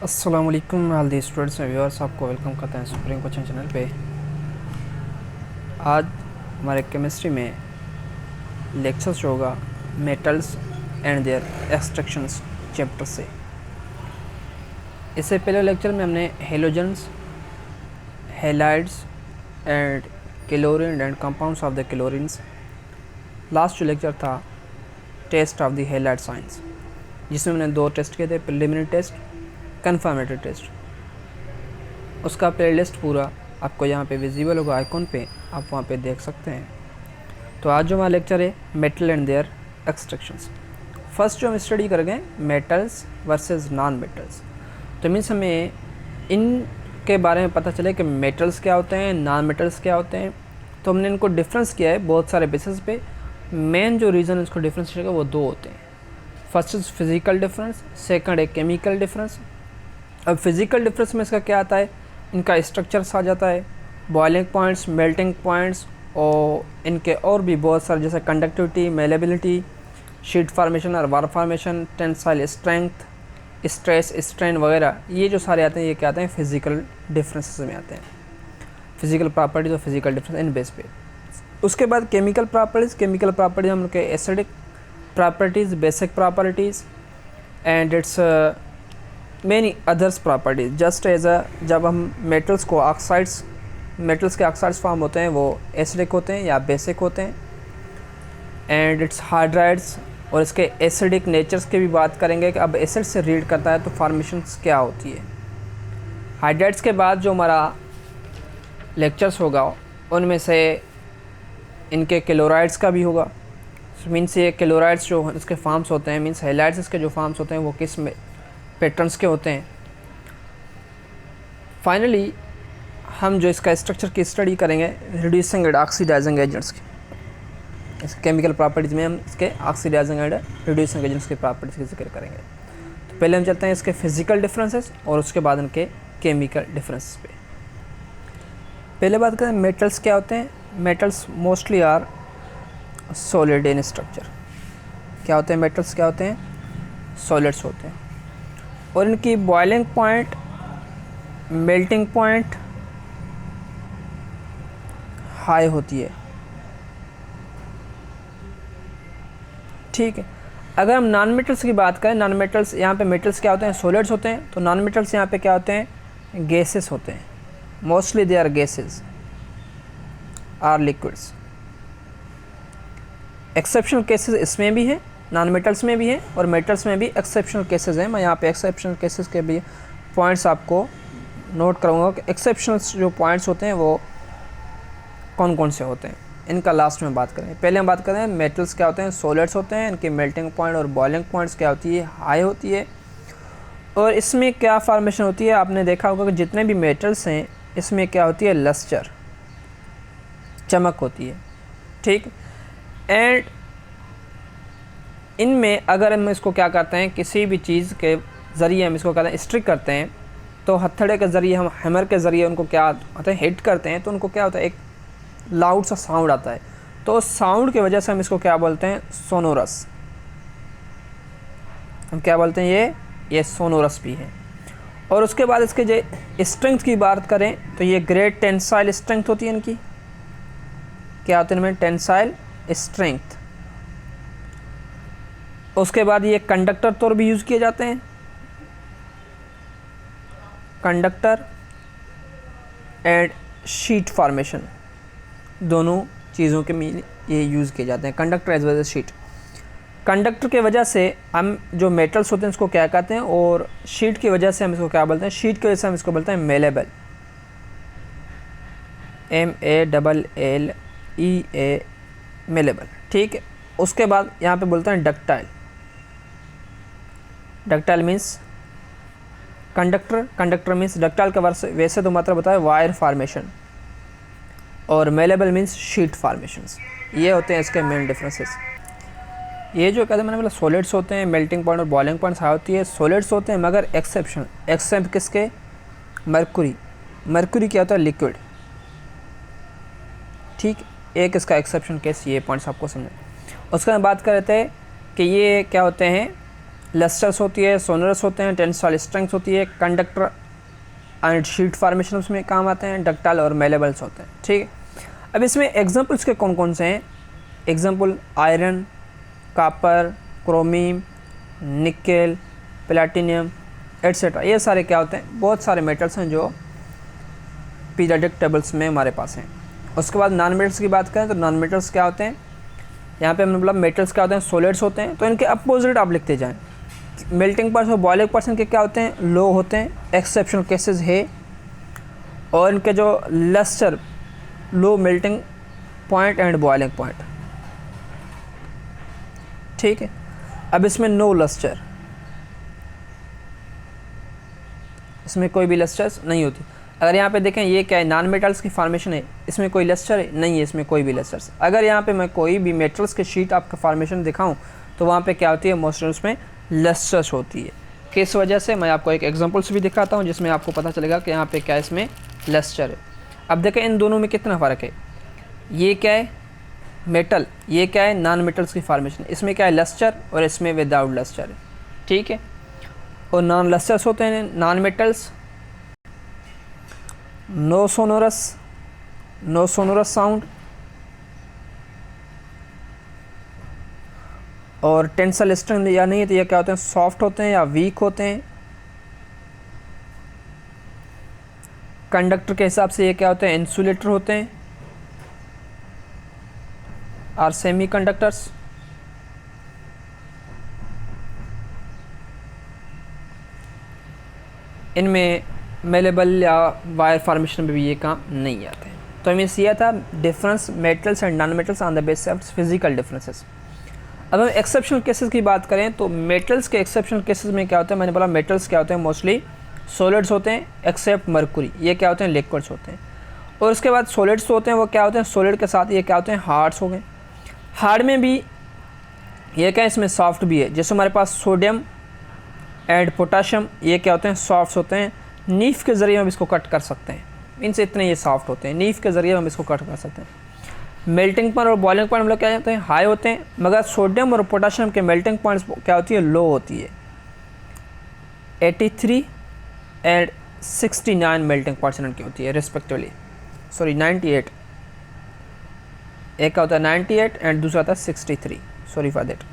अस्सलाम वालेकुम all the students and viewers, आपको वेलकम करते हैं सुप्रीम कोचिंग चैनल पे। आज हमारे केमिस्ट्री में लेक्चर्स होगा metals and their extractions chapter से। इससे पहले लेक्चर में हमने halogens, halides and chlorine and compounds of the chlorines, last जो लेक्चर था test of the halide science, जिसमें मैंने 2 टेस्ट किए थे, प्रिलिमिनरी टेस्ट, कन्फर्मेटरी टेस्ट। उसका प्लेलिस्ट पूरा आपको यहाँ पे विजिबल होगा आइकॉन पे, आप वहाँ पे देख सकते हैं। तो आज जो हमारा लेक्चर है metal and their extractions. First जो हम स्टडी करेंगे मेटल्स वर्सेस नॉन मेटल्स। तो मीन्स हमें इनके बारे में पता चले कि मेटल्स क्या होते हैं, नॉन मेटल्स क्या होते हैं। तो हमने इनको डिफरेंस किया है बहुत सारे बेसिस पे। मेन जो रीज़न इसको डिफरेंस का वो 2 होते हैं। First is physical difference, second है केमिकल डिफरेंस। अब फिज़िकल डिफरेंस में इसका क्या आता है, इनका स्ट्रक्चर्स आ जाता है, बॉइलिंग पॉइंट्स, मेल्टिंग पॉइंट्स, और इनके और भी बहुत सारे जैसे कंडक्टिविटी, मेलेबिलिटी, शीट फार्मेशन और wire formation, tensile strength, stress, strain वगैरह, ये जो सारे आते हैं ये क्या आते हैं फिज़िकल डिफरेंसेस में आते हैं। फिज़िकल प्रॉपर्टीज और फिज़िकल डिफरेंस इन बेस पे। उसके बाद केमिकल प्रॉपर्टीज हम लोग के acidic properties, basic properties and its many others properties. Just as a जब हम मेटल्स के ऑक्साइड्स फॉर्म होते हैं वो एसिडिक होते हैं या बेसिक होते हैं। एंड इट्स हाइड्राइड्स, और इसके एसिडिक नेचर्स की भी बात करेंगे कि अब एसिड से रीड करता है तो फॉर्मेशंस क्या होती है। हाइड्राइड्स के बाद जो हमारा लेक्चर्स होगा उनमें से इनके क्लोराइड्स का भी होगा। मीन्स ये क्लोराइड्स जो इसके फॉर्म्स होते हैं, मीन्स हाइलाइड्स इसके जो फॉर्म्स होते हैं वो किस में पैटर्न्स के होते हैं। फाइनली हम जो इसका स्ट्रक्चर की स्टडी करेंगे रिड्यूसिंग एंड ऑक्सीडाइजिंग एजेंट्स की। इस केमिकल प्रॉपर्टीज़ में हम इसके ऑक्सीडाइजिंग एंड रिड्यूसिंग एजेंट्स की प्रॉपर्टीज़ का जिक्र करेंगे। तो पहले हम चलते हैं इसके फिजिकल डिफरेंसेस और उसके बाद इनके केमिकल डिफरेंसेस पे। पहले बात करें मेटल्स क्या होते हैं। Metals mostly are solid in structure. क्या होते हैं मेटल्स, क्या होते हैं सॉलिड्स होते हैं, और इनकी boiling point, melting point high होती है। ठीक है। अगर हम नॉन मेटल्स की बात करें, नॉन मेटल्स यहाँ पे मेटल्स क्या होते हैं सॉलिड्स होते हैं, तो नॉन मेटल्स यहाँ पे क्या होते हैं गैसेस होते हैं। Mostly they are gases are liquids. Exceptional cases इसमें भी हैं, नॉन मेटल्स में भी हैं, और मेटल्स में भी एक्सेप्शनल केसेस हैं। मैं यहाँ पे एक्सेप्शनल केसेस के भी पॉइंट्स आपको नोट कराऊंगा कि एक्सेप्शनल जो पॉइंट्स होते हैं वो कौन कौन से होते हैं, इनका लास्ट में बात करेंगे। पहले हम बात करें हैं मेटल्स क्या होते हैं सॉलिड्स होते हैं। इनकी मेल्टिंग पॉइंट और बॉइलिंग पॉइंट्स क्या होती है हाई होती है। और इसमें क्या फॉर्मेशन होती है, आपने देखा होगा कि जितने भी मेटल्स हैं इसमें क्या होती है लस्टर, चमक होती है। ठीक। एंड इनमें अगर हम इसको क्या करते हैं किसी भी चीज़ के ज़रिए हम इसको कहते हैं स्ट्रिक करते हैं, तो हथौड़े के ज़रिए हम हैमर के ज़रिए उनको क्या होता है हिट करते हैं, तो उनको क्या होता है एक लाउड सा साउंड आता है। तो साउंड की वजह से हम इसको क्या बोलते हैं सोनोरस। हम क्या बोलते हैं ये सोनोरस भी है। और उसके बाद इसके जो स्ट्रेंथ की बात करें तो ये ग्रेट टेंसाइल स्ट्रेंथ होती है इनकी। क्या होती है इनमें टेंसाइल स्ट्रेंथ। उसके बाद ये कंडक्टर तौर भी यूज़ किए जाते हैं। कंडक्टर एंड शीट फॉर्मेशन दोनों चीज़ों के में ये यूज़ किए जाते हैं, conductor as well as sheet. Conductor के वजह से हम जो मेटल्स होते हैं इसको क्या कहते हैं, और शीट की वजह से हम इसको क्या बोलते हैं, शीट की वजह से हम इसको बोलते हैं मेलेबल, MALLE मेलेबल। ठीक है। उसके बाद यहाँ पे बोलते हैं ductile. Ductile means conductor means ductile का वैसे तो मतलब होता है वायर फार्मेशन, और मेलेबल मीन्स शीट फार्मेशंस। ये होते हैं इसके मेन डिफरेंसेस। ये जो कहते हैं मैंने बोला सॉलिड्स होते हैं, मेल्टिंग पॉइंट और बॉइलिंग पॉइंट्स हाई होती है, सॉलिड्स होते हैं, मगर एक्सेप्ट किसके, मरकुरी क्या होता है लिक्विड। ठीक। एक इसका एक्सेप्शन केस, ये पॉइंट्स आपको समझ। उसके बाद बात कर रहे थे कि ये क्या होते हैं लस्टर्स होती है, सोनरस होते हैं, टेंसाइल स्ट्रेंथ होती है, कंडक्टर एंड शीट फॉर्मेशन उसमें काम आते हैं, डक्टाइल और मेलेबल्स होते हैं। ठीक है, अब इसमें एग्जांपल्स के कौन कौन से हैं? Example iron, copper, chromium, nickel, platinum etcetera, ये सारे क्या होते हैं? बहुत सारे मेटल्स हैं जो पीरियोडिक टेबल्स में हमारे पास हैं। उसके बाद नॉन मेटल्स की बात करें तो नॉन मेटल्स क्या होते हैं? यहाँ पे हमने बोला मेटल्स क्या होते हैं? सॉलिड्स होते हैं, तो इनके अपोजिट आप लिखते जाएं। मेल्टिंग पॉइंट्स और बॉइलिंग पॉइंट्स इनके क्या होते हैं? लो होते हैं, एक्सेप्शनल केसेस है। और इनके जो lustre, low melting point and boiling point. ठीक है, अब इसमें नो लस्टर, इसमें कोई भी लस्टर्स नहीं होती। अगर यहाँ पे देखें ये क्या है? नॉन मेटल्स की फॉर्मेशन है, इसमें कोई लस्टर है? नहीं है इसमें कोई भी लस्टर्स। अगर यहाँ पे मैं कोई भी मेटल्स के शीट आपका फॉर्मेशन दिखाऊँ तो वहाँ पे क्या होती है? मोस्टली उसमें लस्टर्स होती है। किस वजह से? मैं आपको एक एग्जांपल्स भी दिखाता हूँ जिसमें आपको पता चलेगा कि यहाँ पे क्या इसमें लस्टर है। अब देखें इन दोनों में कितना फ़र्क है। ये क्या है? मेटल, ये क्या है? नॉन मेटल्स की फॉर्मेशन। इसमें क्या है? लस्टर, और इसमें विदाउट लस्टर है। ठीक है, और नॉन लस्टर्स होते हैं non metals, no sonorous, no sonorous sound, और टेंसाइल स्ट्रेंथ या नहीं है तो ये क्या होते हैं? सॉफ्ट होते हैं या वीक होते हैं। कंडक्टर के हिसाब से ये क्या होते हैं? इंसुलेटर होते हैं और सेमी कंडक्टर्स। इनमें मेलेबल या वायर फॉर्मेशन में भी ये काम नहीं आते हैं। तो हमें यह था difference metals and non metals on the basis of physical differences. अब हम एक्सेप्शनल केसेस की बात करें तो मेटल्स के एक्सेप्शनल केसेस में क्या होता है? मैंने बोला मेटल्स क्या होते हैं? मोस्टली सॉलिड्स होते हैं एक्सेप्ट मरकुरी, ये क्या होते हैं? लिक्विड्स होते हैं। और उसके बाद सॉलिड्स होते हैं वो क्या होते हैं? सॉलिड के साथ ये क्या होते हैं? हार्ड्स हो गए। हार्ड में भी ये क्या है? इसमें सॉफ्ट भी है। जैसे हमारे पास सोडियम एंड पोटाशियम, ये क्या होते हैं? सॉफ्ट होते हैं। नीफ के ज़रिए हम इसको कट कर सकते हैं, इनसे इतने ये सॉफ्ट होते हैं, नीफ के ज़रिए हम इसको कट कर सकते हैं। मेल्टिंग पॉइंट और बॉइलिंग पॉइंट हम लोग क्या होते हैं? हाई होते हैं, मगर सोडियम और पोटाशियम के मेल्टिंग पॉइंट्स क्या होती है? लो होती है। 83 एंड 69 मेल्टिंग पॉइंट्स इनकी होती है रिस्पेक्टिवली, सॉरी 98, एक का होता है 98 एंड दूसरा होता है 63, सॉरी फॉर दैट।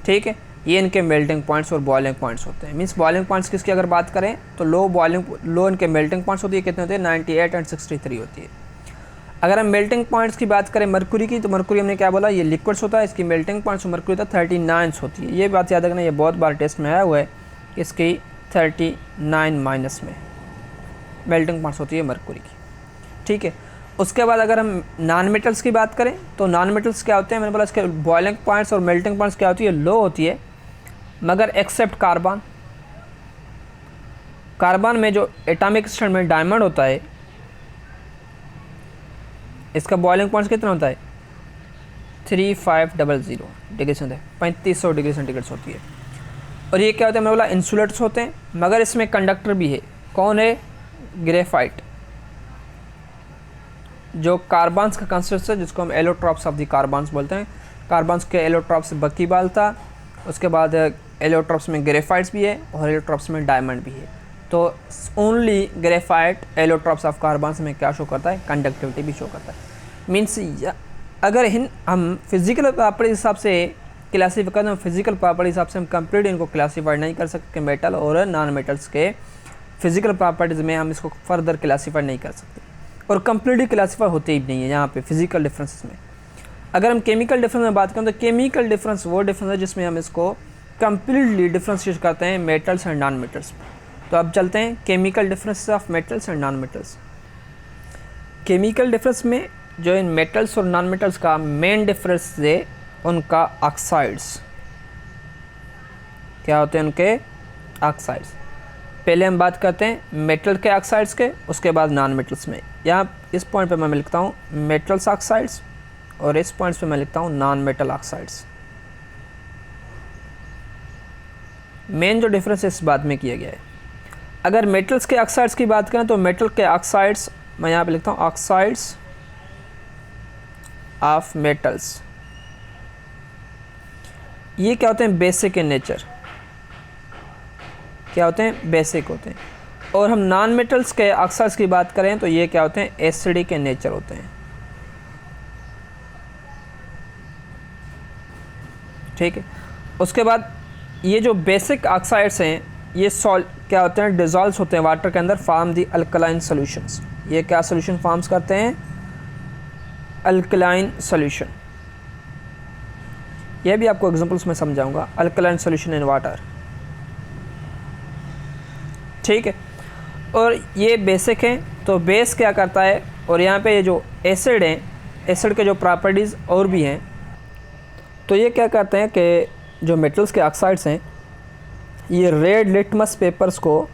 ठीक है, ये इनके मेल्टिंग पॉइंट्स और बॉइलिंग पॉइंट्स होते हैं। मीन्स बॉइलिंग पॉइंट्स किसकी अगर बात करें तो लो इनके मेल्टिंग पॉइंट्स होती है, कितने होते हैं? 98 एंड 63 होती है। अगर हम मेल्टिंग पॉइंट्स की बात करें मरकुरी की, तो मरकुरी हमने क्या बोला? ये लिक्विड्स होता है, इसकी मेल्टिंग पॉइंट्स मरकुरी होता है 39 होती है। ये बात याद रखना, ये बहुत बार टेस्ट में आया हुआ है, इसकी 39 माइनस में मेल्टिंग पॉइंट्स होती है मरकुरी की। ठीक है, उसके बाद अगर हम नॉन मेटल्स की बात करें तो नॉन मेटल्स क्या होते हैं? मैंने बोला इसके बॉइलिंग पॉइंट्स और मेल्टिंग पॉइंट्स क्या होती है? लो होती है, मगर एक्सेप्ट कार्बन। कार्बन में जो एटॉमिक स्ट्रेंथ में डायमंड होता है, इसका बॉइलिंग पॉइंट्स कितना होता है? 3500 डिग्री सेंटीग्रेड, 3500 डिग्री सेंटीग्रेड होती है। और ये क्या होता है? मैंने बोला इंसुलेटर्स होते हैं, मगर इसमें कंडक्टर भी है। कौन है? ग्रेफाइट, जो कार्बन्स का कंसिस्ट है, जिसको हम एलोट्रॉप्स ऑफ द कार्बन्स बोलते हैं। कार्बन्स के एलोट्रॉप्स बकीबाल था, उसके बाद एलोट्रॉप्स में ग्रेफाइट्स भी है और एलोट्रॉप्स में डायमंड भी है। तो only graphite allotropes of carbons में क्या शो करता है? कंडक्टिविटी भी शो करता है। मीन्स अगर हम फिजिकल प्रॉपर्टी हिसाब से क्लासीफाई करें तो फिजिकल प्रॉपर्टी हिसाब से हम कंप्लीट इनको क्लासीफाई नहीं कर सकते मेटल और नॉन मेटल्स के फिजिकल प्रॉपर्टीज़ में हम इसको फर्दर क्लासीफाई नहीं कर सकते, और कंप्लीटली क्लासीफाई होते ही नहीं है यहाँ पे फिजिकल डिफरेंसेस में। अगर हम केमिकल डिफरेंस में बात करें तो केमिकल डिफरेंस वो डिफरेंस है जिसमें हम इसको कंप्लीटली डिफ्रेंशिएट करते हैं मेटल्स एंड नॉन मेटल्स। तो अब चलते हैं chemical difference of metals and non metals. Chemical difference में जो इन मेटल्स और नॉन मेटल्स का मेन डिफरेंस है उनका ऑक्साइड्स, क्या होते हैं उनके? ऑक्साइड्स। पहले हम बात करते हैं मेटल के ऑक्साइड्स के, उसके बाद नॉन मेटल्स में। यहाँ इस पॉइंट पे मैं लिखता हूँ मेटल्स ऑक्साइड्स और इस पॉइंट्स पे मैं लिखता हूँ नॉन मेटल ऑक्साइड्स। मेन जो डिफरेंस इस बात में किया गया है, अगर मेटल्स के ऑक्साइड्स की बात करें तो मेटल के ऑक्साइड्स मैं यहाँ पे लिखता हूँ ऑक्साइड्स ऑफ मेटल्स। ये क्या होते हैं? Basic in nature. क्या होते हैं, बेसिक होते हैं। और हम नॉन मेटल्स के ऑक्साइड्स की बात करें तो ये क्या होते हैं, एसिडिक के नेचर होते हैं। ठीक है। उसके बाद ये जो बेसिक ऑक्साइड्स हैं ये क्या होते हैं, डिजॉल्व होते हैं वाटर के अंदर, फॉर्म दी अल्कलाइन सॉल्यूशंस। ये क्या सॉल्यूशन फॉर्म्स करते हैं, अल्कलाइन सॉल्यूशन। ये भी आपको एग्जांपल्स में समझाऊंगा, अल्कलाइन सॉल्यूशन इन वाटर। ठीक है। और ये बेसिक हैं, तो बेस क्या करता है, और यहाँ पे ये जो एसिड हैं, एसिड के जो प्रॉपर्टीज़ और भी हैं, तो ये क्या करते हैं कि जो मेटल्स के ऑक्साइड्स हैं ये रेड लिटमस पेपर्स को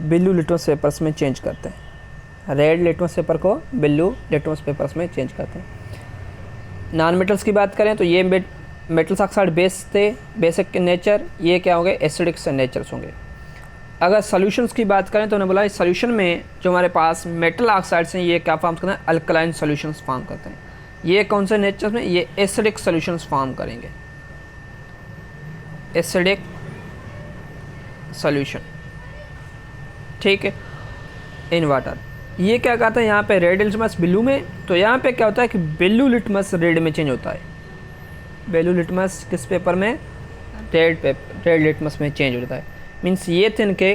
ब्लू लिटमस पेपर्स में चेंज करते हैं। रेड लिटमस पेपर को ब्लू लिटमस पेपर्स में चेंज करते हैं। नॉन मेटल्स की बात करें तो ये मेटल्स ऑक्साइड बेस थे, बेसिक के नेचर, ये क्या होंगे, एसिडिक से नेचर्स होंगे। अगर सॉल्यूशंस की बात करें तो उन्होंने बोला इस सॉल्यूशन में जो हमारे पास मेटल ऑक्साइड्स हैं ये क्या फॉर्म करते हैं, अल्कलाइन सॉल्यूशंस फॉर्म करते हैं। ये कौन से नेचर्स में, ये एसिडिक सॉल्यूशंस फॉर्म करेंगे, एसिडिक सॉल्यूशन। ठीक है, इन वाटर। ये क्या कहते हैं, यहाँ पे रेड लिटमस ब्लू में, तो यहाँ पे क्या होता है कि ब्लू लिटमस रेड में चेंज होता है। ब्लू लिटमस किस पेपर में, रेड लिटमस में चेंज होता है। मीन्स ये थे इनके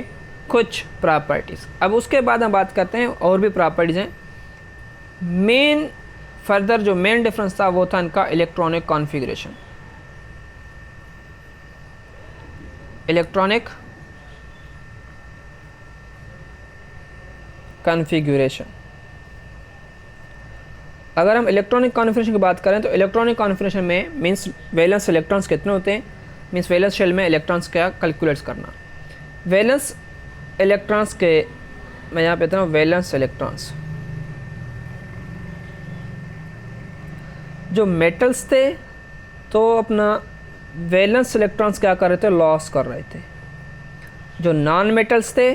कुछ प्रॉपर्टीज़। अब उसके बाद हम बात करते हैं और भी प्रॉपर्टीज़ हैं। मेन फर्दर जो मेन डिफरेंस था वो था इनका इलेक्ट्रॉनिक कॉन्फ़िगरेशन। Electronic configuration. अगर हम इलेक्ट्रॉनिक कॉन्फ़िगरेशन की बात करें तो इलेक्ट्रॉनिक कॉन्फ़िगरेशन में मीन्स वैलेंस इलेक्ट्रॉन्स कितने होते हैं, मीन्स वैलेंस शेल में इलेक्ट्रॉन्स क्या कैलकुलेट करना। वैलेंस इलेक्ट्रॉन्स के मैं यहाँ पे कहता हूँ वैलेंस इलेक्ट्रॉन्स, जो मेटल्स थे तो अपना वैलेंस इलेक्ट्रॉन्स क्या कर रहे थे, लॉस कर रहे थे। जो नॉन मेटल्स थे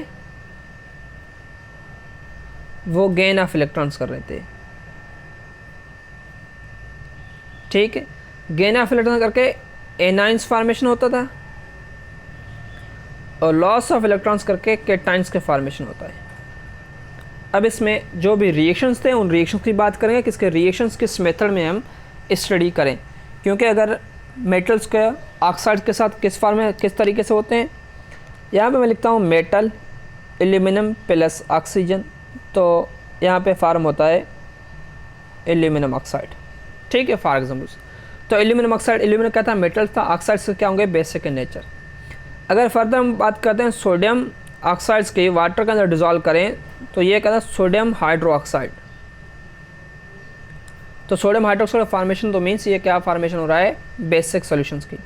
वो गेन ऑफ इलेक्ट्रॉन्स कर रहे थे। ठीक है, गेन ऑफ इलेक्ट्रॉन करके एनाइंस फॉर्मेशन होता था और लॉस ऑफ इलेक्ट्रॉन्स करके केटाइंस के फॉर्मेशन होता है। अब इसमें जो भी रिएक्शंस थे उन रिएक्शंस की बात करेंगे, किसके रिएक्शंस किस मेथड में हम स्टडी करें, क्योंकि अगर मेटल्स के ऑक्साइड के साथ किस फॉर्म में किस तरीके से होते हैं, यहाँ पे मैं लिखता हूँ मेटल एल्यूमिनियम प्लस ऑक्सीजन, तो यहाँ पे फॉर्म होता है एल्यूमिनियम ऑक्साइड। ठीक है, फॉर एग्जाम्पल्स तो एल्यूमिनियम ऑक्साइड, एल्यूमिनियम क्या था, मेटल था, ऑक्साइड से क्या होंगे, बेसिक इन नेचर। अगर फर्दर हम बात करते हैं सोडियम ऑक्साइड्स की, वाटर के अंदर डिज़ोल्व करें तो ये कहता है सोडियम हाइड्रो ऑक्साइड। तो सोडियम हाइड्रोक्साइड फॉर्मेशन तो मीन्स ये क्या फॉर्मेशन हो रहा है, बेसिक सॉल्यूशंस की।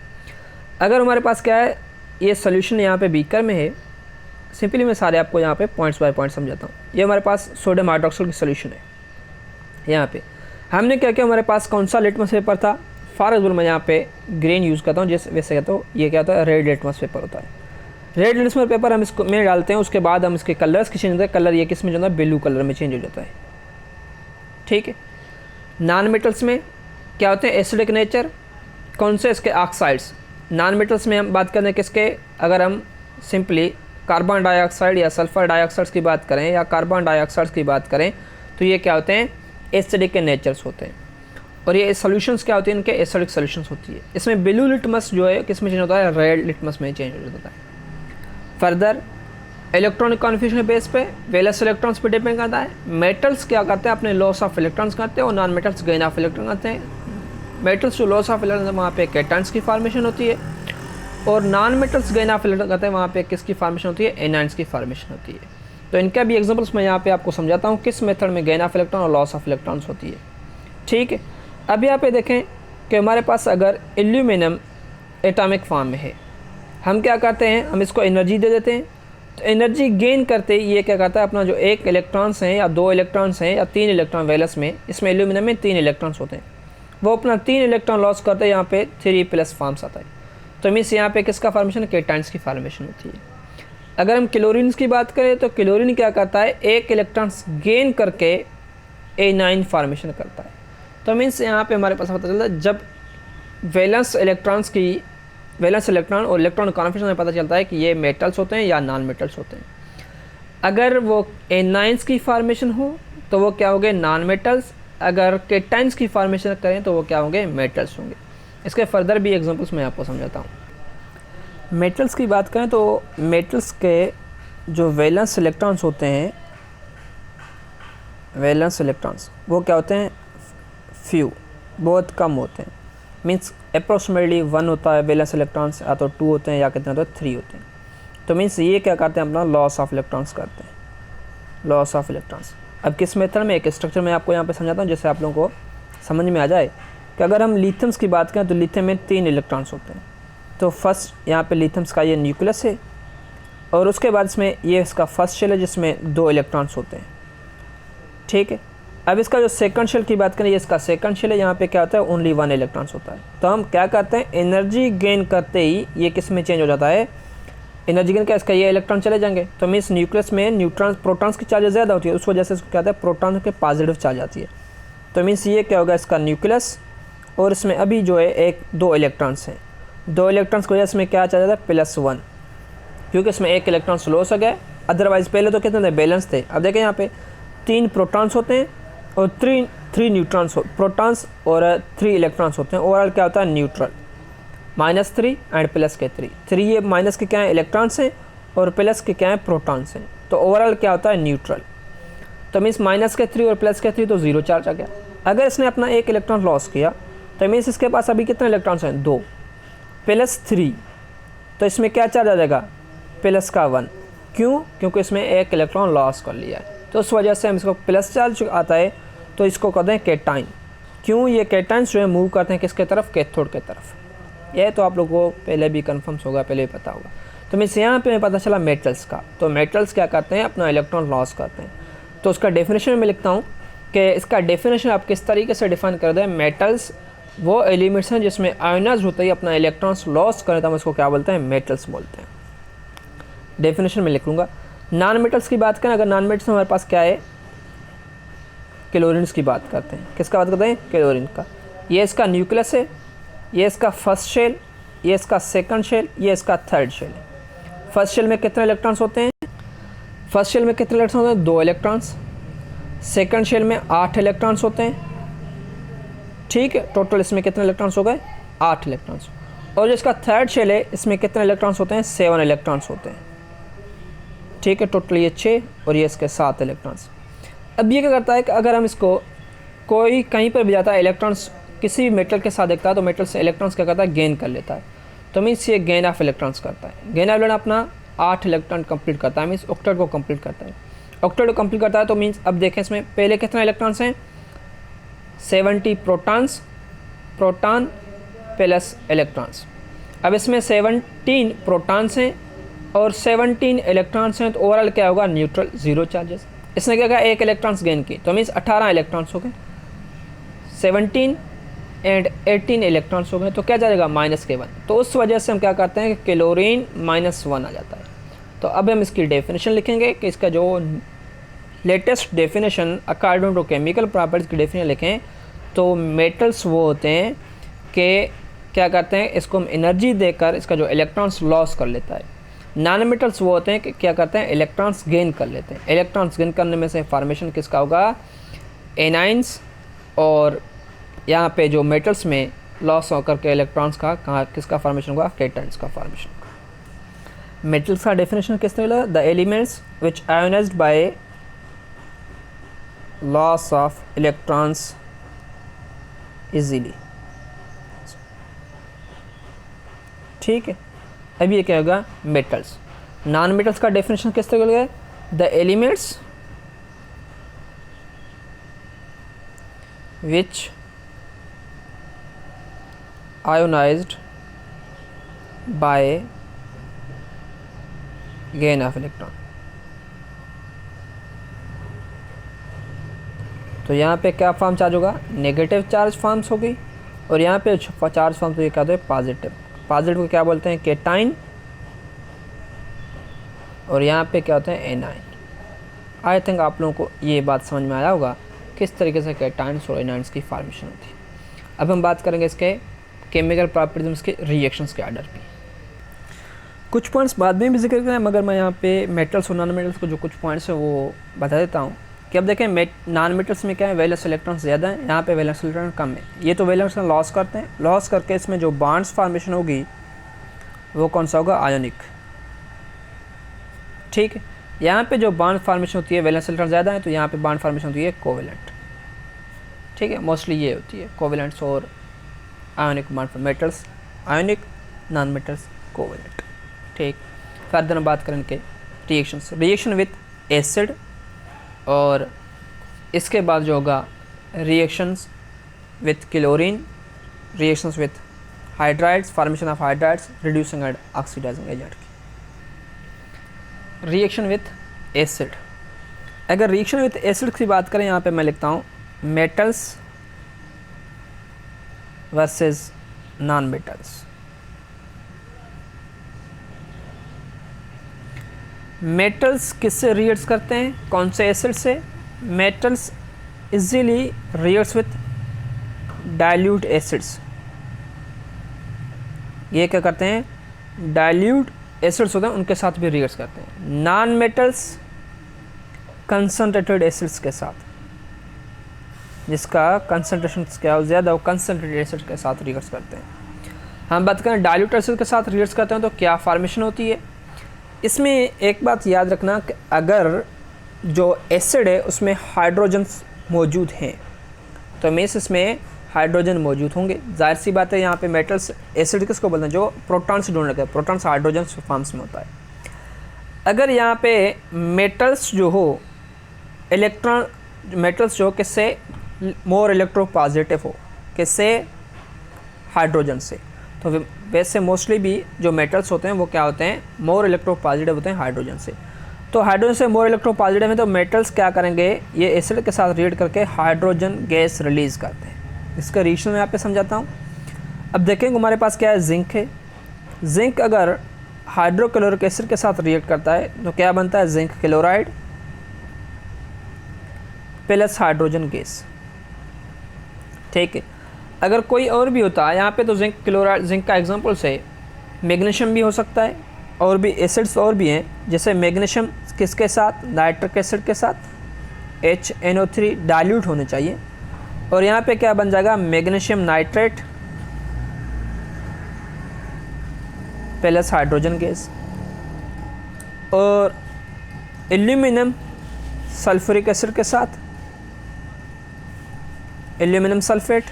अगर हमारे पास क्या है, ये सॉल्यूशन यहाँ पे बीकर में है, सिंपली मैं सारे आपको यहाँ पे पॉइंट्स बाय पॉइंट समझाता हूँ। ये हमारे पास सोडियम हाइड्रोक्साइड की सॉल्यूशन है। यहाँ पे हमने क्या किया, हमारे पास कौन सा लिटमस पेपर था, फॉर एग्जाम्पल मैं यहाँ पे ग्रीन यूज़ करता हूँ, जैसे वैसे कहता हूँ, ये क्या होता है, रेड लिटमस पेपर होता है। रेड लिटमस पेपर हम इसको में डालते हैं, उसके बाद हम इसके कलर्स की चेंज होता है, कलर ये किस में जो है ब्लू कलर में चेंज हो जाता है। ठीक है, नॉन मेटल्स में क्या होते हैं, एसिडिक नेचर, कौन से इसके ऑक्साइड्स। नॉन मेटल्स में हम बात करें किसके, अगर हम सिंपली कार्बन डाइऑक्साइड या सल्फर डाइऑक्साइड्स की बात करें या कार्बन डाइऑक्साइड्स की बात करें तो ये क्या होते हैं, एसिडिक के नेचर्स होते हैं। और ये सॉल्यूशंस क्या होती हैं, इनके एसिडिक सॉल्यूशंस होती है। इसमें ब्लू लिटमस जो है किस में चेंज होता है, रेड लिटमस में चेंज हो जाता है। फर्दर इलेक्ट्रॉनिक कॉन्फ़िगरेशन बेस पे वैलेंस इलेक्ट्रॉन्स पे डिपेंड करता है। मेटल्स क्या करते हैं, अपने लॉस ऑफ इलेक्ट्रॉन्स करते हैं और non metals gain of electron करते हैं। मेटल्स जो लॉस ऑफ इलेक्ट्रॉन वहाँ पे कैटायंस की फॉर्मेशन होती है और non metals gain of electron करते हैं, वहाँ पे किसकी फॉर्मेशन होती है, एनायंस की फॉर्मेशन होती है। तो इनका भी एग्जांपल्स मैं यहाँ पे आपको समझाता हूँ किस मेथड में गेन ऑफ इलेक्ट्रॉन और लॉस ऑफ इलेक्ट्रॉन्स होती है। ठीक है, अब यहाँ पे देखें कि हमारे पास अगर एल्यूमिनियम एटॉमिक फॉर्म में है, हम क्या करते हैं, हम इसको एनर्जी दे देते हैं। तो एनर्जी गेन करते ये क्या करता है, अपना जो एक इलेक्ट्रॉन्स हैं या दो इलेक्ट्रॉन्स हैं या तीन इलेक्ट्रॉन वैलेंस में, इसमें एल्यूमिनियम में 3 इलेक्ट्रॉन्स होते हैं, वो अपना 3 इलेक्ट्रॉन लॉस करते हैं, यहाँ पे 3+ फॉर्म्स आता है। तो मीन्स यहाँ पे किसका फॉर्मेशन, केटायंस की फॉर्मेशन होती है। अगर हम क्लोरीन की बात करें तो क्लोरीन क्या करता है, एक इलेक्ट्रॉन्स गेन करके एनाइन फॉर्मेशन करता है। तो मीन्स यहाँ पे हमारे पास पता चलता है जब वैलेंस इलेक्ट्रॉन्स की वैलेंस इलेक्ट्रॉन और इलेक्ट्रॉन कॉन्फिगरेशन में पता चलता है कि ये मेटल्स होते हैं या नॉन मेटल्स होते हैं। अगर वो एनाइंस की फॉर्मेशन हो तो वो क्या होंगे, नॉन मेटल्स। अगर केटाइंस की फॉर्मेशन करें तो वो क्या होंगे, मेटल्स होंगे। इसके फर्दर भी एग्जांपल्स मैं आपको समझाता हूँ। मेटल्स की बात करें तो मेटल्स के जो वैलेंस इलेक्ट्रॉन्स होते हैं, वैलेंस इलेक्ट्रॉन्स वो क्या होते हैं, फ्यू, बहुत कम होते हैं। मीन्स अप्रोक्सीमेटली 1 होता है वैलेंस इलेक्ट्रॉन्स, या तो 2 होते हैं या कितने होते हैं, 3 होते हैं। तो मीन्स ये क्या करते हैं, अपना लॉस ऑफ इलेक्ट्रॉन्स करते हैं, लॉस ऑफ इलेक्ट्रॉन्स। अब किस मेथड में, एक स्ट्रक्चर में आपको यहाँ पे समझाता हूँ जिससे आप लोगों को समझ में आ जाए कि अगर हम लिथियम्स की बात करें तो लिथियम में 3 इलेक्ट्रॉन्स होते हैं। तो फर्स्ट यहाँ पे लिथियम्स का ये न्यूक्लियस है, और उसके बाद इसमें ये इसका फर्स्ट शेल है जिसमें 2 इलेक्ट्रॉन्स होते हैं, ठीक है। अब इसका जो सेकंड शेल की बात करें, ये इसका सेकंड शेल है, यहाँ पे क्या होता है, ओनली 1 इलेक्ट्रॉन्स होता है। तो हम क्या करते हैं, एनर्जी गेन करते ही ये किस में चेंज हो जाता है, एनर्जी गेन क्या, इसका ये इलेक्ट्रॉन चले जाएंगे। तो मीन्स न्यूक्लियस में न्यूट्रॉन्स प्रोटॉन्स की चार्ज ज़्यादा होती है, उस वजह से इसको क्या होता है, प्रोटॉन के पॉजिटिव चार्ज आती है। तो मीन्स ये क्या होगा, इसका न्यूक्लियस, और इसमें अभी जो है 2 इलेक्ट्रॉन्स हैं। 2 इलेक्ट्रॉन्स की वजह से इसमें क्या चला जाता है, +1, क्योंकि इसमें 1 इलेक्ट्रॉन लॉस हो गया। अदरवाइज़ पहले तो कितने थे, बैलेंस थे। अब देखें यहाँ पे 3 प्रोटॉन्स होते हैं और 3 न्यूट्रॉन्स, प्रोटॉन्स और 3 इलेक्ट्रॉन्स होते हैं। ओवरऑल क्या होता है, न्यूट्रल, -3 एंड प्लस के 3 ये माइनस के क्या है, इलेक्ट्रॉन्स हैं, और प्लस के क्या है, प्रोटॉन्स हैं। तो ओवरऑल क्या होता है, न्यूट्रल। तो मीन्स -3 और +3 तो 0 चार्ज आ गया। अगर इसने अपना 1 इलेक्ट्रॉन लॉस किया तो मीन्स इसके पास अभी कितने इलेक्ट्रॉन्स हैं, 2 +3, तो इसमें क्या चार्ज आ जाएगा, +1। क्यों, क्योंकि इसमें 1 इलेक्ट्रॉन लॉस कर लिया है। तो उस वजह से हम इसको प्लस चार्ज आता है, तो इसको कहते हैं कैटाइन। क्यों, ये कैटाइन्स जो है मूव करते हैं किसके तरफ, कैथोड के तरफ। यह तो आप लोगों को पहले भी कन्फर्म्स होगा, पहले भी पता होगा। तो मीन्स यहाँ पे पता चला मेटल्स का। तो मेटल्स क्या करते हैं, अपना इलेक्ट्रॉन लॉस करते हैं। तो उसका डेफिनेशन में लिखता हूँ कि इसका डेफिनेशन आप किस तरीके से डिफाइन कर दें। मेटल्स वो एलिमेंट्स हैं जिसमें आयनाइज होते ही अपना इलेक्ट्रॉन्स लॉस करें, तो हम इसको क्या बोलते हैं, मेटल्स बोलते हैं। डेफिनेशन में लिख लूँगा। नॉन मेटल्स की बात करें, अगर नॉन मेटल्स में हमारे पास क्या है, क्लोरीन्स की बात करते हैं। किसका बात करते हैं, क्लोरीन का। ये इसका न्यूक्लियस है, ये इसका फर्स्ट शेल, ये इसका सेकंड शेल, ये इसका थर्ड शेल है। फर्स्ट शेल में कितने इलेक्ट्रॉन्स होते हैं, फर्स्ट शेल में कितने इलेक्ट्रॉन्स होते हैं, 2 इलेक्ट्रॉन्स। सेकंड शेल में 8 इलेक्ट्रॉन्स होते हैं, ठीक है। टोटल इसमें कितने इलेक्ट्रॉन्स हो गए, 8 इलेक्ट्रॉन्स। और जो इसका थर्ड शेल है, इसमें कितने इलेक्ट्रॉन्स होते हैं, 7 इलेक्ट्रॉन्स होते हैं, ठीक है। टोटल ये 6 और ये इसके 7 इलेक्ट्रॉन्स। अब ये क्या करता है कि अगर हम इसको कोई कहीं पर भी जाता है, इलेक्ट्रॉन्स किसी भी मेटल के साथ देखता है, तो मेटल से इलेक्ट्रॉन्स क्या करता है, गेन कर लेता है। तो मीन्स ये गेन ऑफ इलेक्ट्रॉन्स करता है। गेन ऑफ इलेक्ट्रॉन अपना 8 इलेक्ट्रॉन कंप्लीट करता है, मीन्स ऑक्टेट को कंप्लीट करता है। ऑक्टेट को कंप्लीट करता है तो मीन्स अब देखें इसमें पहले कितने इलेक्ट्रॉन्स हैं, 70 प्रोटॉन्स, प्रोटॉन प्लस इलेक्ट्रॉन्स। अब इसमें 17 प्रोटॉन्स हैं और 17 इलेक्ट्रॉन्स हैं, तो ओवरऑल क्या होगा, न्यूट्रल, 0 चार्जेस। इसने क्या कहा, 1 इलेक्ट्रॉन्स गेन की, तो मीन्स 18 इलेक्ट्रॉन्स हो गए। 17 एंड 18 इलेक्ट्रॉन्स हो गए, तो क्या जाएगा, -1। तो उस वजह से हम क्या करते हैं कि क्लोरीन -1 आ जाता है। तो अब हम इसकी डेफिनेशन लिखेंगे कि इसका जो latest definition according to chemical properties की डेफिनेशन लिखें, तो मेटल्स वो होते हैं कि क्या करते हैं, इसको हम एनर्जी देकर इसका जो इलेक्ट्रॉन्स लॉस कर लेता है। नॉन मेटल्स वो होते हैं कि क्या करते हैं, इलेक्ट्रॉन्स गेन कर लेते हैं। इलेक्ट्रॉन्स गेन करने में से फॉर्मेशन किसका होगा, एनाइंस, और यहाँ पे जो मेटल्स में लॉस होकर के इलेक्ट्रॉन्स का कहाँ किसका फॉर्मेशन होगा, केटाइंस का फॉर्मेशन होगा। मेटल्स का डेफिनेशन किस तरह, the elements which ionized by loss of electrons easily, ठीक है। अब ये क्या होगा, मेटल्स। नॉन मेटल्स का डेफिनेशन किस तरह होगा, the elements which ionized by gain of electron. तो यहाँ पे क्या फॉर्म चार्ज होगा, नेगेटिव चार्ज फॉर्म्स होगी, और यहाँ पे चार्ज फॉर्म तो ये क्या होता है, पॉजिटिव। पॉजिटिव को क्या बोलते हैं, केटाइन, और यहाँ पे क्या होता है, एनाइन। आई थिंक आप लोगों को ये बात समझ में आया होगा किस तरीके से केटाइन्स और एनाइंस की फॉर्मेशन होती है। अब हम बात करेंगे इसके केमिकल प्रॉपर्टीज, इसके रिएक्शंस के ऑर्डर की। कुछ पॉइंट्स बाद में भी जिक्र करें, मगर मैं यहाँ पे मेटल्स और नॉन मेटल्स को जो कुछ पॉइंट्स है वो बता देता हूँ कि अब देखें नॉन मेटल्स में क्या है, वैलेंस इलेक्ट्रॉन्स ज़्यादा है, यहाँ पे वैलेंस इलेक्ट्रॉन कम है। ये तो वैलेंस इलेक्ट्रॉन लॉस करते हैं, लॉस करके इसमें जो बॉन्ड्स फॉर्मेशन होगी वो कौन सा होगा, आयोनिक। ठीक है, यहाँ पे जो बॉन्ड फॉर्मेशन होती है वैलेंस इलेक्ट्रॉन ज़्यादा है तो यहाँ पे बॉन्ड फॉर्मेशन होती है कोवेलेंट। ठीक है, मोस्टली ये होती है कोवेलेंट्स और ionic bond for metals, ionic, non metals, covalent. ठीक, फर्दर हम बात करें के रिएक्शंस, रिएक्शन विथ एसिड, और इसके बाद जो होगा reactions with chlorine, reactions with hydrides, formation of hydrides, reducing and oxidizing agent की। रिएक्शन विथ एसिड, अगर रिएक्शन विथ एसिड की बात करें यहाँ पे मैं लिखता हूँ metals versus non metals. Metals किससे रिएक्ट करते हैं, कौन से एसिड से, metals easily reacts with dilute acids. ये क्या करते हैं, डाइल्यूट एसिड्स होते हैं उनके साथ भी रिएक्ट करते हैं। नॉन मेटल्स कंसनट्रेटेड एसिड्स के साथ, जिसका कंसनट्रेशन क्या ज़्यादा हो, कंसनट्रेटेड एसिड के साथ रिएक्ट करते हैं। हम बात करें डाइल्यूट एसिड के साथ रिएक्ट करते हैं तो क्या फॉर्मेशन होती है। इसमें एक बात याद रखना कि अगर जो एसिड है उसमें हाइड्रोजन्स मौजूद हैं तो मीन्स इसमें हाइड्रोजन मौजूद होंगे। जाहिर सी बात है, यहाँ पे मेटल्स एसिड किसको बोलते हैं, जो प्रोटॉन से जुड़ने का, प्रोटॉन्स हाइड्रोजन फॉर्म्स में होता है। अगर यहाँ पे मेटल्स जो हो, इलेक्ट्रॉन मेटल्स जो किससे मोर इलेक्ट्रोपॉजिटिव हो, किससे, हाइड्रोजन से, तो वैसे मोस्टली भी जो मेटल्स होते हैं वो क्या होते हैं, मोर इलेक्ट्रोपॉजिटिव होते हैं हाइड्रोजन से। तो हाइड्रोजन से मोर इलेक्ट्रोपॉजिटिव है तो मेटल्स क्या करेंगे, ये एसिड के साथ रिएक्ट करके हाइड्रोजन गैस रिलीज़ करते हैं। इसका रिएक्शन मैं यहाँ पे समझाता हूँ। अब देखेंगे हमारे पास क्या है, जिंक है। जिंक अगर हाइड्रोक्लोरिक एसिड के साथ रिएक्ट करता है तो क्या बनता है, zinc chloride plus hydrogen gas. ठीक है, अगर कोई और भी होता है यहाँ पे तो जिंक क्लोराइड, जिंक का एग्जांपल से मैग्नीशियम भी हो सकता है, और भी एसिड्स और भी हैं, जैसे मैग्नीशियम किसके साथ, नाइट्रिक एसिड के साथ, HNO3 डाइल्यूट होने चाहिए, और यहाँ पे क्या बन जाएगा, magnesium nitrate plus hydrogen gas. और एल्यूमिनियम सल्फ्यूरिक एसिड के साथ एल्यूमिनियम सल्फेट,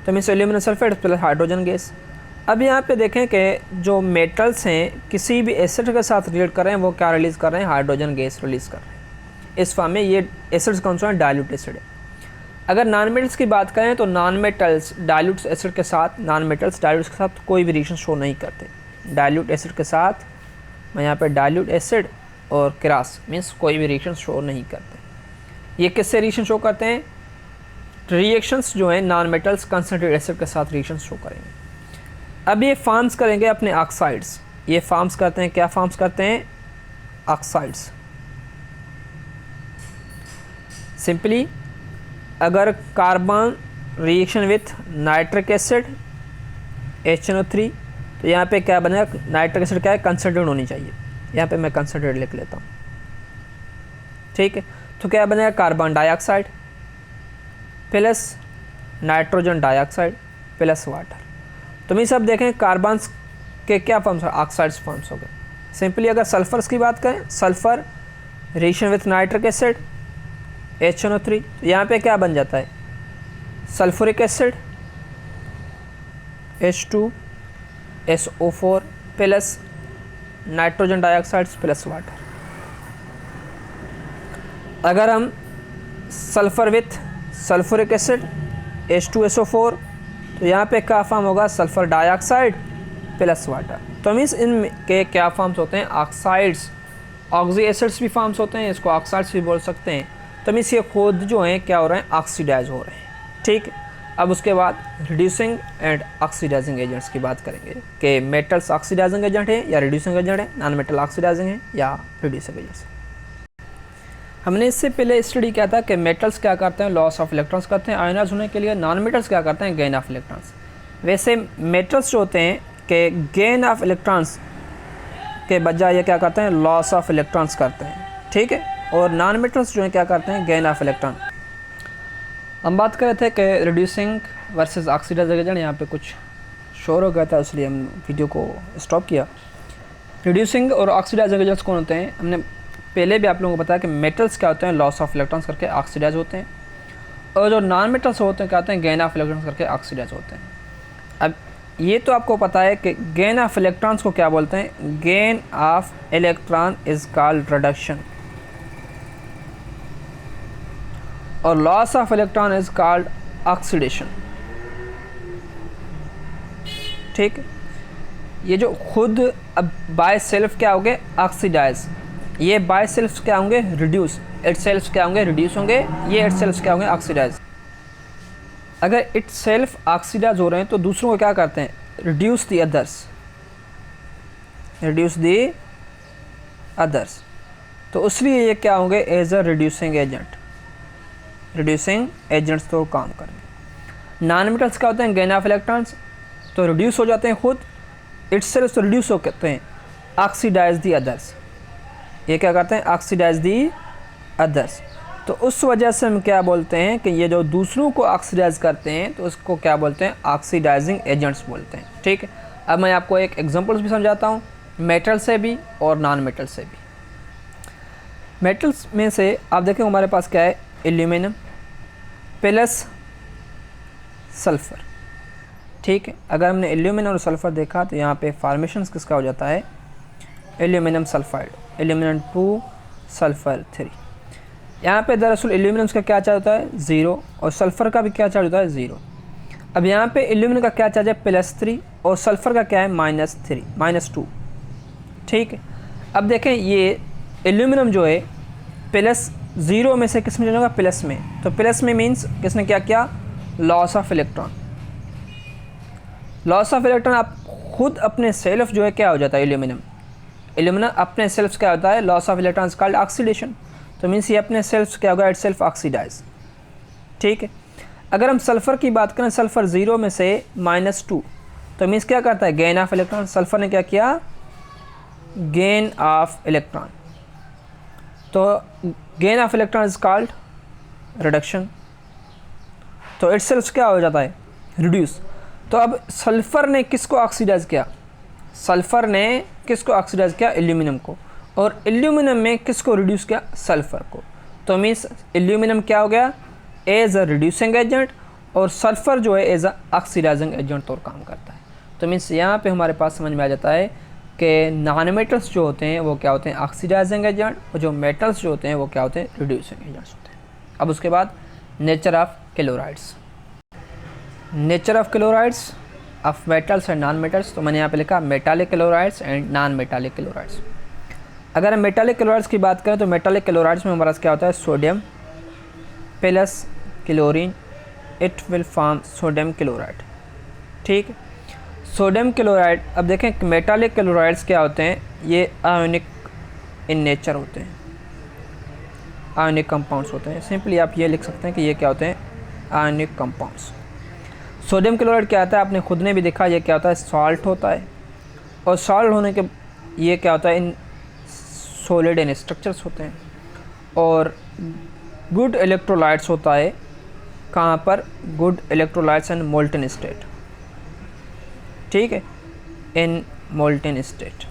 तो means aluminium sulphate plus hydrogen gas. अब यहाँ पे देखें कि जो मेटल्स हैं किसी भी एसिड के साथ रिएक्ट कर रहे हैं वो क्या रिलीज़ कर रहे हैं, हाइड्रोजन गैस रिलीज़ कर रहे हैं। इस फॉर्म में ये एसिड्स कौन सा है, डाइल्यूट एसिड है। अगर नॉन मेटल्स की बात करें तो नॉन मेटल्स डाइल्यूट एसिड के साथ, नॉन मेटल्स डाइल्यूट के साथ कोई भी रिएक्शन शो नहीं करते। डाइल्यूट एसिड के साथ मैं यहाँ पे डाइल्यूट एसिड और क्रॉस मीन्स कोई भी रिएक्शन शो नहीं करते। ये किससे रिएक्शन शो करते हैं, रिएक्शंस जो हैं नॉन मेटल्स कंसनट्रेटेड एसिड के साथ रिएक्शन शो करेंगे। अब ये फॉर्म्स करेंगे अपने ऑक्साइड्स, ये फॉर्म्स करते हैं, क्या फॉर्म्स करते हैं, ऑक्साइड्स। सिंपली अगर carbon reaction with nitric acid HNO3 तो यहाँ पे क्या बनेगा, नाइट्रिक एसिड क्या है, कंसनट्रेटेड होनी चाहिए, यहाँ पे मैं कंसनट्रेटेड लिख लेता हूँ। ठीक है, तो क्या बनेगा, carbon dioxide plus nitrogen dioxide plus water. तो मैं सब देखें कार्बन के क्या फॉर्म्स, ऑक्साइड्स फॉर्म्स हो गए। सिंपली अगर सल्फर्स की बात करें, sulphur reaction with nitric acid HNO3 तो यहाँ पे क्या बन जाता है, sulphuric acid H2SO4 plus nitrogen dioxide plus water. अगर हम sulphur with sulphuric acid H2SO4 तो यहाँ पे क्या फॉर्म होगा, सल्फर डाइऑक्साइड प्लस वाटर। तो मीन्स इन के क्या फॉर्म्स होते हैं, ऑक्साइड्स, ऑक्सी एसिड्स भी फॉर्म्स होते हैं, इसको ऑक्साइड्स भी बोल सकते हैं। तो मीन्स ये खुद जो हैं क्या हो रहे हैं, ऑक्सीडाइज हो रहे हैं। ठीक, अब उसके बाद रिड्यूसिंग एंड ऑक्सीडाइजिंग एजेंट्स की बात करेंगे कि मेटल्स ऑक्सीडाइजिंग एजेंट है या रिड्यूसिंग एजेंट है, नॉन मेटल ऑक्सीडाइजिंग है या रिड्यूसिंग एजेंट्स। हमने इससे पहले स्टडी किया था कि मेटल्स क्या करते हैं, लॉस ऑफ इलेक्ट्रॉन्स करते हैं आयनाइज होने के लिए, नॉन मेटल्स क्या करते हैं, गेन ऑफ इलेक्ट्रॉन्स। वैसे मेटल्स जो होते हैं कि गेन ऑफ इलेक्ट्रॉन्स के बजाय ये क्या करते हैं, लॉस ऑफ इलेक्ट्रॉन्स करते हैं, ठीक है। और नॉन मेटल्स जो हैं क्या करते हैं, गेन ऑफ इलेक्ट्रॉन। हम बात कर रहे थे कि रिड्यूसिंग वर्सेस ऑक्सीडाइजिंग एजेंट। यहाँ पे कुछ शोर हो गया था इसलिए हम वीडियो को स्टॉप किया। रिड्यूसिंग और ऑक्सीडाइजिंग एजेंट्स कौन होते हैं, हमने पहले भी आप लोगों को बताया कि मेटल्स क्या होते हैं, लॉस ऑफ इलेक्ट्रॉन्स करके ऑक्सीडाइज होते हैं, और जो नॉन मेटल्स होते हैं क्या होते हैं, गेन ऑफ इलेक्ट्रॉन्स करके ऑक्सीडाइज होते हैं। अब ये तो आपको पता है कि गेन ऑफ इलेक्ट्रॉन्स को क्या बोलते हैं, gain of electron is called reduction और loss of electron is called oxidation, ठीक है। ये जो खुद अब बाय सेल्फ क्या होंगे, ऑक्सीडाइज, ये बाय सेल्फ क्या होंगे, रिड्यूस, इट सेल्फ क्या होंगे, रिड्यूस होंगे, ये इट सेल्फ क्या होंगे, ऑक्सीडाइज। अगर इट सेल्फ ऑक्सीडाइज हो रहे हैं तो दूसरों को क्या करते हैं, reduce the others, reduce the others, तो इसलिए ये क्या होंगे, as a reducing agent, reducing agents तो काम करेंगे। नॉन मेटल्स क्या होते हैं, गेन ऑफ इलेक्ट्रॉन्स, तो रिड्यूस हो जाते हैं खुद, इट सेल्फ तो रिड्यूस हो करते हैं, ऑक्सीडाइज दी अदर्स, ये क्या करते हैं, ऑक्सीडाइज दी अदर्स। तो उस वजह से हम क्या बोलते हैं कि ये जो दूसरों को ऑक्सीडाइज करते हैं तो उसको क्या बोलते हैं, ऑक्सीडाइजिंग एजेंट्स बोलते हैं, ठीक है। अब मैं आपको एक एग्जांपल्स भी समझाता हूँ, मेटल से भी और नॉन मेटल से भी। मेटल्स में से आप देखें हमारे पास क्या है, एल्यूमिनियम प्लस सल्फ़र, ठीक है। अगर हमने एल्यूमिनियम और सल्फ़र देखा तो यहाँ पे फॉर्मेशन किसका हो जाता है, एल्यूमिनियम सल्फाइड, एल्यूमिनियम 2 सल्फ़र 3। यहाँ पे दरअसल एल्यूमिनियम का क्या चार्ज होता है, 0, और सल्फ़र का भी क्या चार्ज होता है, 0। अब यहाँ पे एल्यूमिनियम का क्या चार्ज है, +3, और सल्फ़र का क्या है, -3, -2, ठीक है। अब देखें ये एल्यूमिनियम जो है +0 में से किस में जाएगा, प्लस में, तो प्लस में मीन्स किसने क्या किया, loss of electron, loss of electron. आप खुद अपने सेल्फ जो है क्या हो जाता है, एल्यूमिनियम, एल्यूमिनियम अपने सेल्फ क्या होता है, loss of electron is called oxidation, तो मीन्स ये अपने सेल्फ क्या होगा, इट सेल्फ ऑक्सीडाइज, ठीक है। अगर हम सल्फ़र की बात करें, सल्फ़र 0 में से -2, तो मीन्स क्या करता है, गेन ऑफ इलेक्ट्रॉन, सल्फ़र ने क्या किया, गेन ऑफ इलेक्ट्रॉन, तो gain of electron is called reduction, तो इट सेल्फ क्या हो जाता है, रिड्यूस। तो अब सल्फ़र ने किसको ऑक्सीडाइज किया, सल्फ़र ने किसको ऑक्सीडाइज किया, एल्यूमिनियम को, और एल्यूमिनियम में किसको रिड्यूस किया, सल्फ़र को। तो मीन्स एल्यूमिनियम क्या हो गया, एज अ रिड्यूसिंग एजेंट, और सल्फ़र जो है एज अ ऑक्सीडाइजिंग एजेंट तौर काम करता है। तो मीन्स यहाँ पे हमारे पास समझ में आ जाता है कि नॉन मेटल्स जो होते हैं वो क्या होते हैं, ऑक्सीडाइजिंग एजेंट, और जो मेटल्स जो होते हैं वो क्या होते हैं, रिड्यूसिंग एजेंट्स होते हैं। अब उसके बाद nature of chlorides, nature of chlorides of metals and non metals. तो मैंने यहाँ पे लिखा metallic chlorides and non metallic chlorides. अगर हम मेटालिक क्लोराइड्स की बात करें तो मेटालिक क्लोराइड्स में हमारा क्या होता है, sodium plus chlorine, it will form sodium chloride, ठीक है। सोडियम क्लोराइड, अब देखें मेटालिक क्लोराइड्स क्या होते हैं, ये आयोनिक इन नेचर होते हैं, आयोनिक कंपाउंड्स होते हैं। सिंपली आप ये लिख सकते हैं कि ये क्या होते हैं, आयोनिक कंपाउंड्स। सोडियम क्लोराइड क्या होता है, आपने खुद ने भी देखा, ये क्या होता है, सॉल्ट होता है, और सॉल्ट होने के ये क्या होता है, इन सॉलिड इन स्ट्रक्चर्स होते हैं, और गुड इलेक्ट्रोलाइट्स होता है, कहाँ पर, good electrolytes and molten state, ठीक है, इन मोल्टन स्टेट।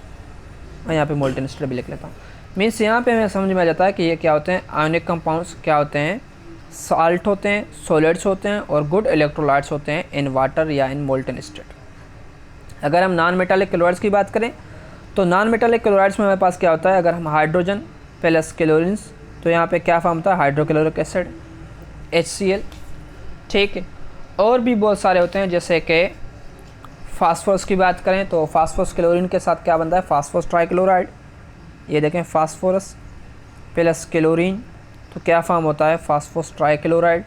मैं यहाँ पे मोल्टन स्टेट भी लिख लेता हूँ। मीन्स यहाँ पे हमें समझ में आ जाता है कि ये क्या होते हैं, आयोनिक कंपाउंड्स क्या होते हैं, साल्ट होते हैं, सॉलिड्स होते हैं, और गुड इलेक्ट्रोलाइट्स होते हैं इन वाटर या इन मोल्टन स्टेट। अगर हम नॉन मेटालिक क्लोराइड्स की बात करें तो नॉन मेटालिक क्लोराइड्स में हमारे पास क्या होता है, अगर हम हाइड्रोजन प्लस क्लोरीन्स, तो यहाँ पे क्या फॉर्म होता है, हाइड्रोक्लोरिक एसिड, HCl, ठीक है। और भी बहुत सारे होते हैं, जैसे कि फास्फोरस की बात करें तो फास्फोरस क्लोरीन के साथ क्या बनता है, फास्फोरस ट्राइक्लोराइड। ये देखें फास्फोरस प्लस क्लोरीन, तो क्या फॉर्म होता है, फास्फोरस ट्राइक्लोराइड।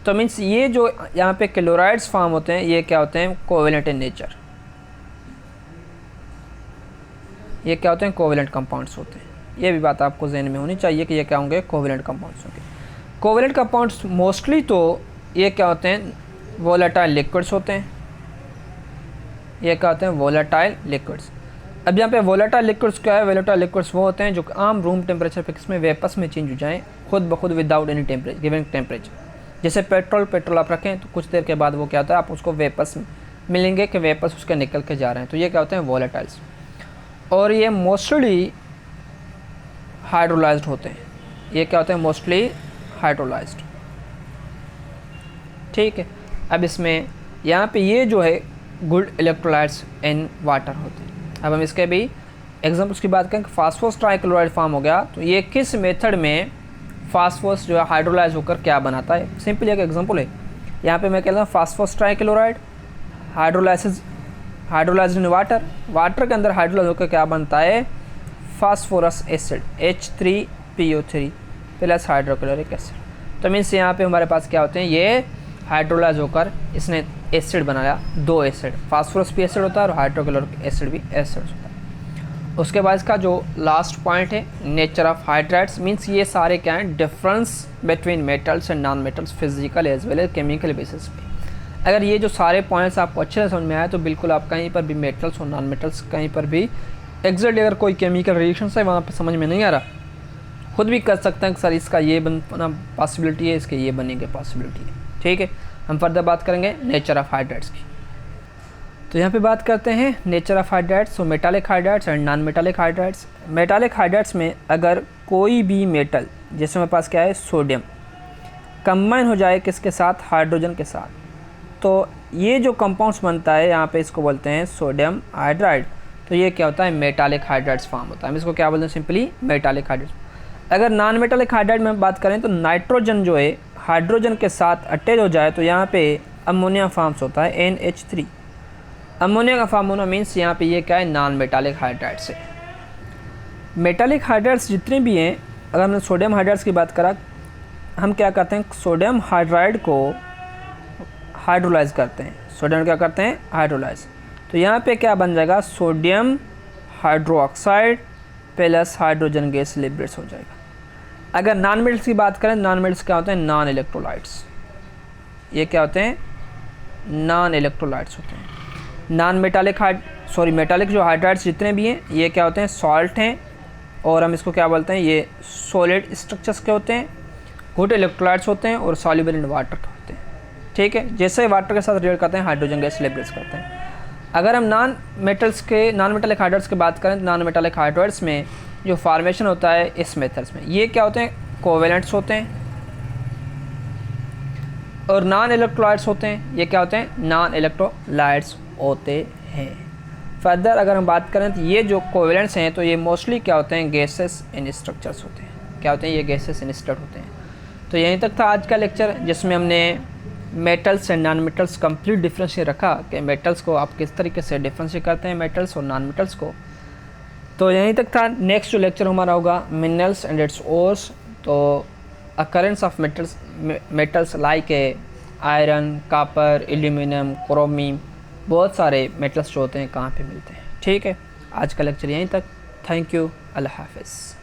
तो मीन्स ये जो यहाँ पे क्लोराइड्स फॉर्म होते हैं ये क्या होते हैं, कोवेलेंट इन नेचर, ये क्या होते हैं, कोवेलेंट कंपाउंड्स होते हैं। ये भी बात आपको जहन में होनी चाहिए कि ये क्या होंगे, कोवेलेंट कंपाउंड्स होंगे। कोवेलेंट कंपाउंड्स मोस्टली तो ये क्या होते हैं, वोलेटाइल लिक्विड्स होते हैं, ये क्या होते हैं, वोलेटाइल लिक्विड्स। अब यहाँ पे वोलेटाइल लिक्विड्स क्या है, वोलेटाइल लिक्विड्स वो होते हैं जो आम रूम टेम्परेचर पे किसमें वेपर्स में चेंज हो जाएँ खुद ब खुद without any temperature given temperature. जैसे पेट्रोल आप रखें तो कुछ देर के बाद वो क्या होता है, आप उसको वेपर्स मिलेंगे कि वेपर्स उसके निकल के जा रहे हैं, तो ये क्या होते हैं, वोलेटाइल्स। और ये मोस्टली हाइड्रोलाइज्ड होते हैं, ये क्या होते हैं, मोस्टली हाइड्रोलाइज्ड। ठीक है, अब इसमें यहाँ पे ये जो है गुड इलेक्ट्रोलाइट्स इन वाटर होते हैं। अब हम इसके भी एग्जाम्पल्स की बात करें, फास्फोरस ट्राइक्लोराइड फॉर्म हो गया, तो ये किस मेथड में फास्फोरस जो है हाइड्रोलाइज होकर क्या बनाता है। सिंपल एक एग्जांपल है, यहाँ पे मैं कह रहा हूँ phosphorus trichloride hydrolyse in water के अंदर हाइड्रोलाइज होकर क्या बनता है, phosphorus acid H3PO3 plus hydrochloric acid. तो मीन्स यहाँ पे हमारे पास क्या होते हैं, ये हाइड्रोलाइज होकर इसने एसिड बनाया, 2 एसिड, फास्फोरस भी एसिड होता है और हाइड्रोक्लोरिक एसिड भी एसिड होता है। उसके बाद इसका जो लास्ट पॉइंट है, नेचर ऑफ हाइड्राइड्स, मीन्स ये सारे क्या हैं, difference between metals and non metals physical as well as chemical basis पे। अगर ये जो सारे पॉइंट्स आपको अच्छे से समझ में आए तो बिल्कुल आप कहीं पर भी मेटल्स और नॉन मेटल्स कहीं पर भी एग्जैक्टली अगर कोई केमिकल रिएक्शन है वहाँ पर समझ में नहीं आ रहा, खुद भी कर सकते हैं कि सर इसका ये बनना पॉसिबिलिटी है, इसके ये बनने की पॉसिबिलिटी है। ठीक है, हम फर्दर बात करेंगे नेचर ऑफ हाइड्राइड्स की। तो यहाँ पे बात करते हैं nature of hydrides, so metallic hydrides and non metallic hydrides. Metallic hydrides में अगर कोई भी मेटल, जैसे हमारे पास क्या है सोडियम, कंबाइन हो जाए किसके साथ, हाइड्रोजन के साथ, तो ये जो कंपाउंड्स बनता है यहाँ पे इसको बोलते हैं सोडियम हाइड्राइड। तो ये क्या होता है, मेटालिक हाइड्राइड्स फॉर्म होता है, हम इसको क्या बोलते हैं, सिंपली मेटालिक हाइड्राइड्स। अगर नॉन मेटालिक हाइड्राइड में बात करें तो नाइट्रोजन जो है हाइड्रोजन के साथ अटैच हो जाए तो यहाँ पे अमोनिया फॉर्म्स होता है NH3। अमोनिया का फॉर्म होना मीन्स यहाँ पे ये क्या है, नॉन मेटालिक हाइड्राइड्स है। मेटालिक हाइड्राइड्स जितने भी हैं, अगर हमने सोडियम हाइड्राइड्स की बात करा, हम क्या करते हैं, सोडियम हाइड्राइड को हाइड्रोलाइज करते हैं, सोडियम क्या करते हैं, हाइड्रोलाइज। तो यहाँ पे क्या बन जाएगा, sodium hydroxide plus hydrogen gas liberates हो जाएगा। अगर नॉन मेटल्स की बात करें, नॉन मेटल्स क्या होते हैं, नॉन इलेक्ट्रोलाइट्स। ये क्या होते हैं, नॉन इलेक्ट्रोलाइट्स होते हैं। नॉन मेटालिक मेटालिक जो हाइड्राइड्स जितने भी हैं ये क्या होते हैं, सॉल्ट हैं, और हम इसको क्या बोलते हैं, ये सॉलिड स्ट्रक्चर्स के होते हैं, गुड इलेक्ट्रोलाइट्स होते हैं और सॉल्युबल इन वाटर के होते हैं। ठीक है, जैसे वाटर के साथ रिएक्ट करते हैं हाइड्रोजन गैस लिब्रेट्स करते हैं। अगर हम नॉन मेटालिक हाइड्राइड्स की बात करें तो नॉन मेटालिक हाइड्राइड्स में जो फॉर्मेशन होता है इस मेथड्स में, ये क्या होते हैं, कोवेलेंट्स होते हैं, और नॉन इलेक्ट्रोलाइट्स होते हैं, ये क्या होते हैं, नॉन इलेक्ट्रोलाइट्स होते हैं। फर्दर अगर हम बात करें तो ये जो कोवेलेंट्स हैं तो ये मोस्टली क्या होते हैं, गैसेस इन स्ट्रक्चर्स होते हैं। क्या होते हैं, ये गैसेस इन स्ट्रक्चर होते हैं। तो यहीं तक था आज का लेक्चर, जिसमें हमने metals and non metals complete differentiate रखा कि मेटल्स को आप किस तरीके से डिफरेंशिएट करते हैं, मेटल्स और नॉन मेटल्स को। तो यहीं तक था। नेक्स्ट जो लेक्चर हमारा होगा मिनरल्स एंड इट्स ओर्स, तो occurrence of metals like iron, copper, aluminium, chromium, बहुत सारे मेटल्स जो होते हैं कहाँ पे मिलते हैं। ठीक है, आज का लेक्चर यहीं तक। थैंक यू, अल्लाह हाफिज़।